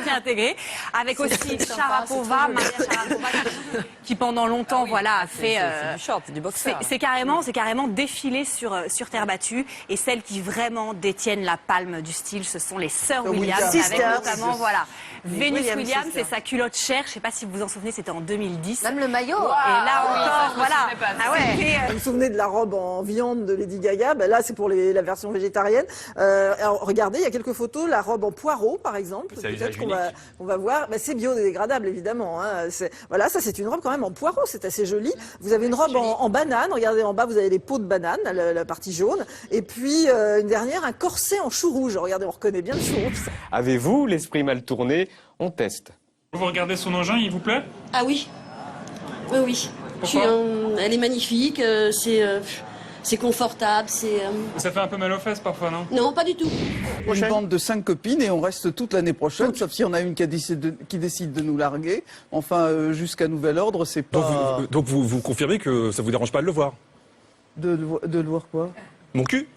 bien intégré. Avec aussi Sharapova, Maria Sharapova, qui pendant longtemps, voilà, a fait. C'est du short, c'est du boxeur. C'est carrément défilé sur terre battue. Et celles qui vraiment détiennent la palme du style, ce sont les sœurs Williams, avec notamment, voilà, Venus Williams et sa culotte chère. Je ne sais pas si vous vous en souvenez, c'était en 2010. Même le maillot. Et là encore, voilà. Ah ouais. Vous vous souvenez de la robe en viande de Lady Gaga? Ben là, c'est pour la version végétarienne. Alors, regardez, il y a quelques photos. La robe en poireau, par exemple. Peut-être qu'on va voir. Ben, c'est biodégradable, évidemment. Hein. Voilà, ça, c'est une robe quand même en poireau. C'est assez joli. Vous avez une robe en banane. Regardez, en bas, vous avez les peaux de banane, la partie jaune. Et puis, une dernière, un corset en chou rouge. Regardez, on reconnaît bien le chou rouge. Avez-vous l'esprit mal tourné? On teste. Vous regardez son engin, il vous plaît? Ah oui. Oui, oui. Pourquoi? Elle est magnifique, c'est confortable, Ça fait un peu mal aux fesses parfois, non? Non, pas du tout. Une bande de 5 copines et on reste toute l'année prochaine, sauf s'il y en a une qui décide de nous larguer. Enfin, jusqu'à nouvel ordre, c'est pas... Donc vous confirmez que ça vous dérange pas de le voir? De le voir quoi? Mon cul?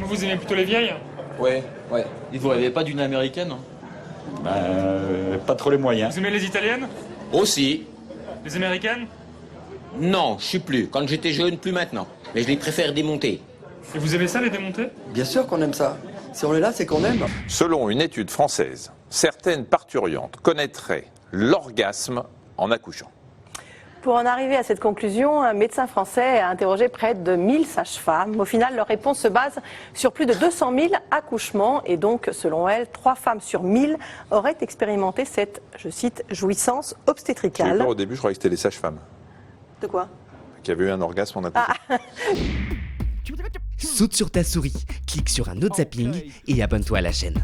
Vous aimez plutôt les vieilles? Ouais. Et vous rêvez pas d'une américaine? Pas trop les moyens. Vous aimez les italiennes? Aussi. Les américaines? Non, je suis plus. Quand j'étais jeune, plus maintenant. Mais je les préfère démonter. Et vous aimez ça, les démonter? Bien sûr qu'on aime ça. Si on est là, c'est qu'on aime. Selon une étude française, certaines parturientes connaîtraient l'orgasme en accouchant. Pour en arriver à cette conclusion, un médecin français a interrogé près de 1000 sages-femmes. Au final, leur réponse se base sur plus de 200 000 accouchements. Et donc, selon elle, 3 femmes sur 1000 auraient expérimenté cette, je cite, jouissance J'ai eu obstétricale. peur au début, je croyais que c'était les sages-femmes De quoi? qui avaient eu un orgasme en accouchant. Saute sur ta souris, clique sur un autre zapping et abonne-toi à la chaîne.